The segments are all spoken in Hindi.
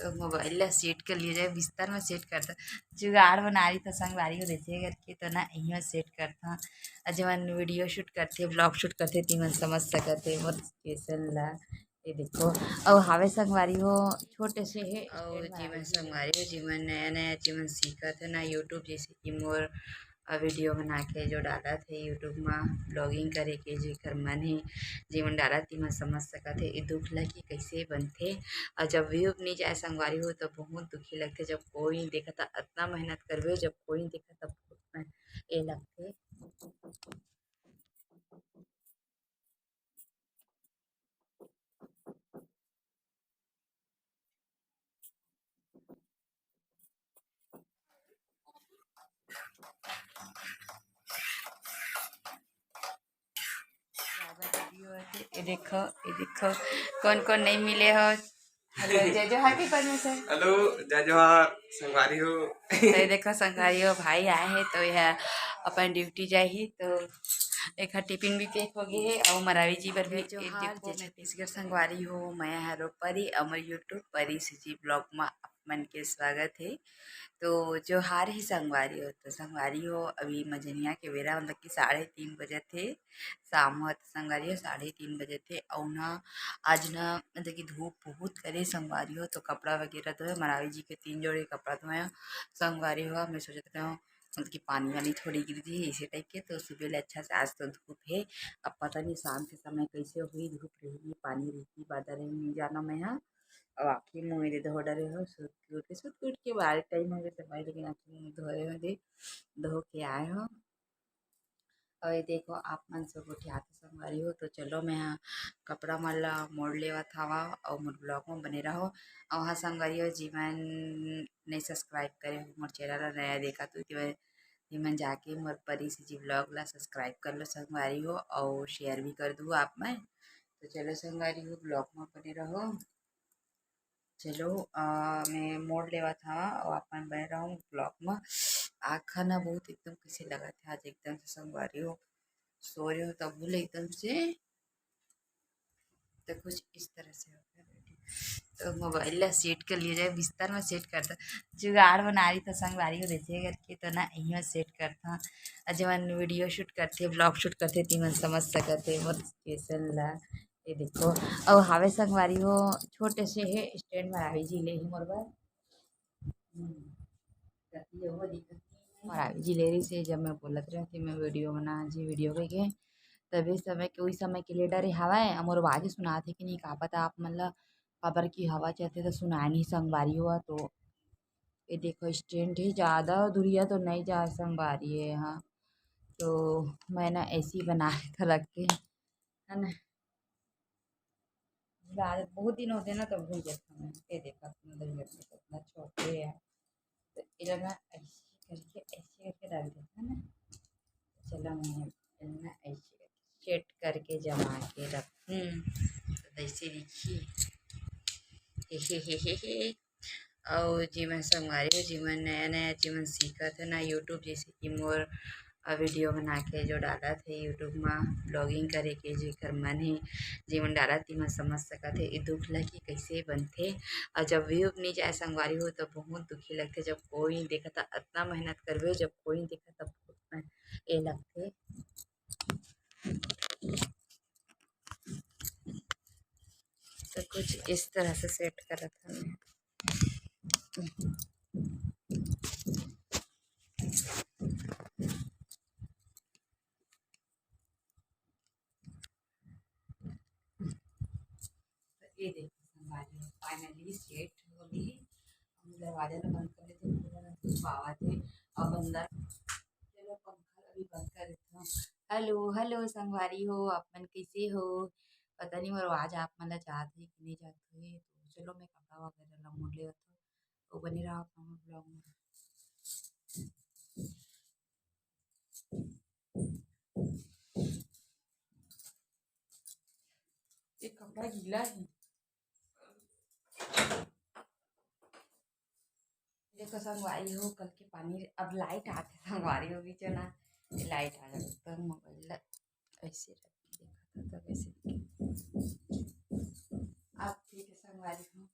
तो मोबाइल ला सेट कर लिया जाए बिस्तर में सेट करता जुगाड़ बना रही तो संगवारी को देखे करके तो ना यहीं में सेट करता जब वीडियो शूट करते ब्लॉग शूट करते तीमन समझ सकते बहुत कैसन ला ये देखो और हावे संगवारी हो छोटे से है और जीवन संगवारी हो जीवन नया नया जीवन सीखा था ना यूट्यूब जैसे कि मोर वीडियो बना के जो डाला थे यूट्यूब में ब्लॉगिंग करे के जेकर मन है जीवन डाला थी मैं समझ सका थे ये दुख लगी कैसे बनते और जब व्यू नहीं जाए संगवारी हो तो बहुत दुखी लगते जब कोई नहीं देखा था इतना मेहनत करवे जब कोई नहीं देखा तब ये लगते ये देखो कौन कौन नहीं मिले हो हेलो जय जोहार की परमेश्वर हेलो जय जोहार संगवारी हो तो ये देखो संगवारी हो भाई आए हैं तो यह अपन ड्यूटी जाए ही तो एक टिफिन भी पैक हो गई है और मरावी जी पर भी जोहार जय छत्तीसगढ़ संगवारी हो मैं हरो परी अमर यूट्यूब परी जी ब्लॉग में मन के स्वागत है तो जो हार ही संगवारी हो तो संगवारी हो अभी मजनिया के बेरा मतलब कि 3:30 बजे थे शाम हो तो संगवारी हो 3:30 बजे थे और ना आज ना मतलब कि धूप बहुत करे संगवारी हो तो कपड़ा वगैरह धोए मरावी जी के 3 जोड़े कपड़ा धोए संगवारी हो मैं सोचते रहा हूँ मतलब कि पानी वानी थोड़ी गिर थी इसी टाइप के तो सुबह ले अच्छा से आज तो धूप है अब पता नहीं शाम के समय कैसे हुई धूप रहेगी पानी रहेगी बादल नहीं जाना मैं यहाँ अब आखिर मुँह मेरे धो डरे हो सूट के बाहर टाइम हो गए तो भाई लेकिन आखिर मुँह धोए हो दे धो के आए हो और ये देखो आप मन सब उठियाते संगवारी हो तो चलो मैं यहाँ कपड़ा मल्ला मोड़ लेवा था और मोर ब्लॉग में बने रहो और वहाँ संगवारी हो जीवन नहीं सब्सक्राइब करे हो मोर चैनल नया देखा तो मन जाके मोर परी सी जी ब्लॉग ला सब्सक्राइब कर लो संगवारी हो और शेयर भी कर दूँ आप में तो चलो संगवारी हो ब्लॉग में बने रहो चलो मैं मोड़ लेवा था और अपन बने रहा हूँ ब्लॉग में आँखा ना बहुत एकदम कैसे लगा था आज एकदम से संगवारी हो सो रहे हो तब बोले एकदम से तो कुछ इस तरह से हो गया तो मोबाइल ला सेट कर लिया जाए बिस्तर में सेट करता जुगाड़ बना रही तो संगवारी को देखे करके तो ना यहीं में सेट करता जब वीडियो शूट करते ब्लॉग शूट करते तीमन समझ सकते बहुत कैसन ला ये देखो और हावे संगवारी हो छोटे से है स्टैंड में आई जी ले ही मोर बार और आई जी ले रही से जब मैं बोलत रही कि मैं वीडियो बना जी वीडियो के तभी समय के वही समय के लिए डरे हवाए मोर आवाज़ सुनाते कि नहीं का पता आप मतलब खबर की हवा चलते तो सुना नहीं संगवारी हुआ तो ये देखो स्टैंड ही ज़्यादा दूरिया तो नहीं जा संगवारी है यहाँ तो मैं ना ऐसे ही बना के रख के है ना आदत बहुत दिन होते ना तो भूल जाता हूँ ये देखा कितना छोटे है तो ये ना ऐसे करके रख देता है ना चलो मैं ना ऐसे सेट करके जमा के रख तो ऐसे देखिए और जीवन संगवारी हो जीवन नया नया जीवन सीखा था ना यूट्यूब जैसे कि मोर वीडियो बना के जो डाला थे यूट्यूब में ब्लॉगिंग करे के जेकर मन है जीवन डाला थी मैं समझ सका थे ये दुख लगी कैसे बनते और जब व्यू नहीं जाए संगवारी हो तो बहुत दुखी लगते जब कोई नहीं देखा था इतना मेहनत करवे जब कोई नहीं देखा तब ये लगते तो कुछ इस तरह से सेट करा था मैं तो ये देखो संगवारी फाइनली सेट हो गई हम दरवाजा तो बंद कर लेते पूरा धूप आवा थे अब अंदर चलो पंखा अभी बंद कर देता हूँ हेलो हेलो संगवारी हो आप मन कैसे हो पता नहीं और आज आप मतलब चाहते हैं कि नहीं चाहते हैं तो चलो मैं कपड़ा वगैरह ला मोड़ ले तो बने रहा अपना ब्लॉग में ये कपड़ा गीला है देखो संगवारी हो कल के पानी अब लाइट आते संगवारी हो भी जो ना लाइट आ जाता तो मोबाइल ऐसे रख के देखा था तब ऐसे आप ठीक है संगवारी हो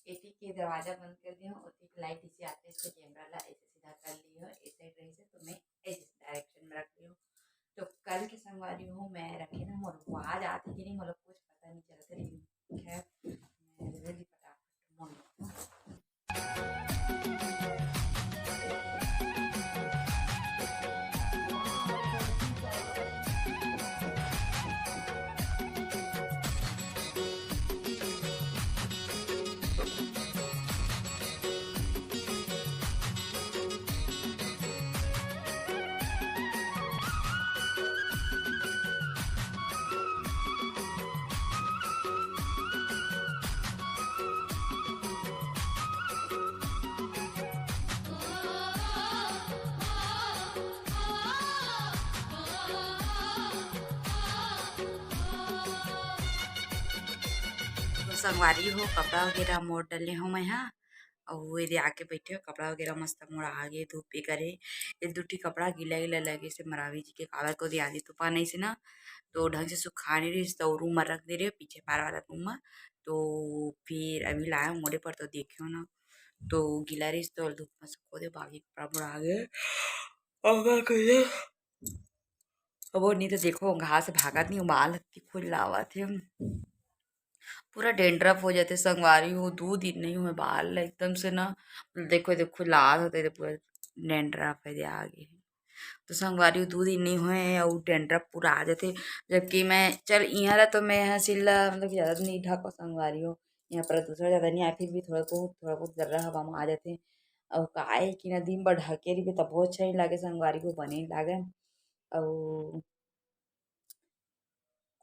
एटी के दरवाजा बंद कर दिया हूँ, ओटी की लाइट इसे आते इससे कैमरा ला ऐसे सीधा कर ली है, इस साइड रही से तो मैं ऐसे डायरेक्शन में रख ली हूँ। तो कल के संगवारी हूँ मैं रखी ना, मोर आवाज आती कि नहीं मतलब कुछ पता नहीं चलता, लेकिन खैर मैं जल्दी फटाफट मोड़ लेती हूँ। संगवारी हो कपड़ा वगैरह मोड़ डले हूँ मैं यहाँ, और ये आके बैठे हो कपड़ा वगैरह मस्त मोड़ आगे धूप पे करे। ये दूठी कपड़ा गीला गीला लगे से मरावी जी के कावर को दिया दी तूफान नहीं से ना, तो ढंग से सुखा नहीं रही तो रूम में रख दे रहे पीछे पार वाला रूम में। तो फिर अभी लाया मोड़े पर तो देखियो ना, तो गीला रही तो धूप में सुखो दे, बाकी कपड़ा मोड़ आगे अब वो नहीं तो देखो घास भागत नहीं बाल हत्ती खुल लावा थे, पूरा डेंड्रफ हो जाते संगवारी हो 2 दिन नहीं हुए बाल एकदम से ना, देखो देखो लाल होते थे पूरा डेंड्रफ है आगे। तो संगवारी 2 दिन नहीं हुए और डेंड्रफ पूरा आ जाते, जबकि मैं चल यहाँ रहा तो मैं यहाँ सिला मतलब ज़्यादा नहीं ढको संगवारी हो, यहाँ प्रदूषण ज़्यादा नहीं आया फिर भी थोड़ा बहुत जर्रा हवा में आ जाते। और का है कि ना दिन भर ढके रही तब बहुत अच्छा ही लगे संगवारी को बने लागे। और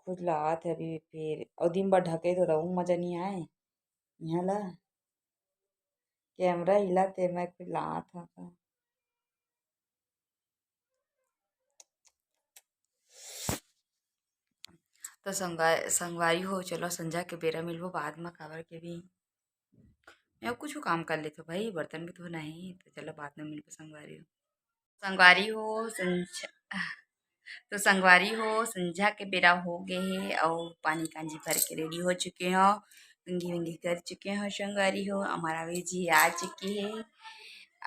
खुद लागत है अभी फिर और दिन भर ढके तो रहूँ मजा नहीं आए यहाँ ला कैमरा हिलाते मैं खुद ला था। तो संगवारी हो चलो संजा के बेरा मिलबो बाद में काबर के भी मैं कुछ काम कर लेते भाई, बर्तन भी तो नहीं तो चलो बाद में मिलबो संगवारी हो। संगवारी हो तो संगवारी हो संझा के बेरा हो गए है और पानी कांजी भर के रेडी हो चुके हो, कंघी वंगी कर चुके हो संगवारी हो, हमारा भी जी आ चुकी है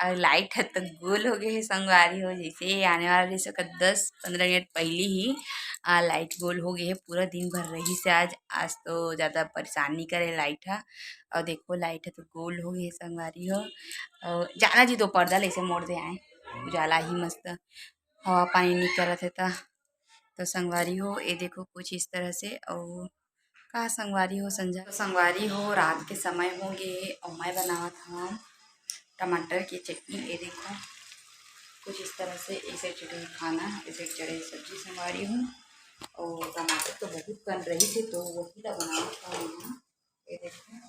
और लाइट है तो गोल हो गए है संगवारी हो, जैसे आने वाले से 10-15 मिनट पहले ही लाइट गोल हो गई है। पूरा दिन भर रही से आज आज तो ज़्यादा परेशान नहीं करे लाइट है, और देखो लाइट है तो गोल हो गई है संगवारी हो। और जाना जी तो पर्दा ले मोड़ दे आए उजाला ही मस्त हवा पानी नहीं करत है तो संगवारी हो ये देखो कुछ इस तरह से। और कहा संगवारी हो संजा तो संगवारी हो रात के समय होंगे और मैं बनावा था टमाटर की चटनी, ये देखो कुछ इस तरह से ऐसे चटनी खाना ऐसे चढ़े सब्जी संगवारी हूँ। और टमाटर तो बहुत कन रही थी तो वही ला बनावा था मैं, ये देखो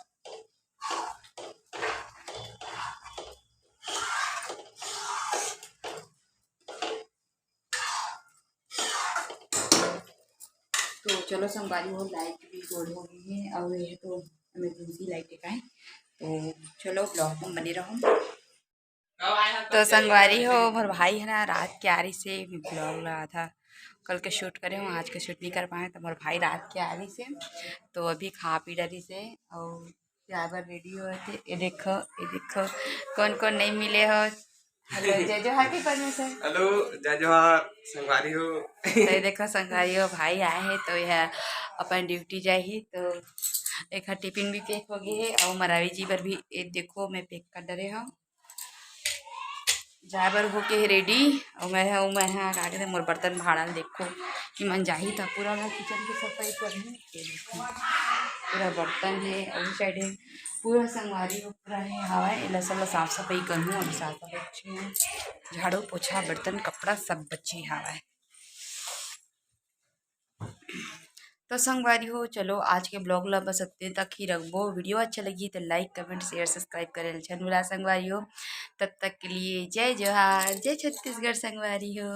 तो चलो संगवारी हो लाइट भी गोल हो गई है और ये तो इमरजेंसी लाइट का है, तो चलो ब्लॉग में बने रहो। तो संगवारी हो मोर भाई है ना रात के आरी से ब्लॉग लगा था, कल के शूट करे हूँ आज के शूट नहीं कर पाए, तो मोर भाई रात के आरी से तो अभी खा पी डरी से और ड्राइवर रेडी हो थे। ये देखो कौन कौन नहीं मिले हो। हेलो जय जोहार के करने से हेलो जय जोहार संगवारी हो। तो ये देखो संगवारी हो भाई आए हैं तो यह अपन ड्यूटी जाए ही तो एक टिफिन भी पैक हो गई है और मरावी जी पर भी ये देखो मैं पैक कर डरे हूँ ड्राइवर होके रेडी। और मैं यहाँ का कहते मोर बर्तन भाड़ा देखो कि मन जाही था पूरा मैं किचन की सफाई कर रही, ये देखो पूरा बर्तन है और उस साइड है पूरा संगवारी हो पूरा है हवा है सब साफ सफाई करूँ और साफ सफाई अच्छी है, झाड़ू पोछा बर्तन कपड़ा सब बच्ची हवा है। तो संगवारी हो चलो आज के ब्लॉग ला बस इतने तक ही रखबो, वीडियो अच्छा लगी तो लाइक कमेंट शेयर सब्सक्राइब करे छन मिला संगवारी हो। तब तक के लिए जय जोहार जय छत्तीसगढ़ संगवारी हो।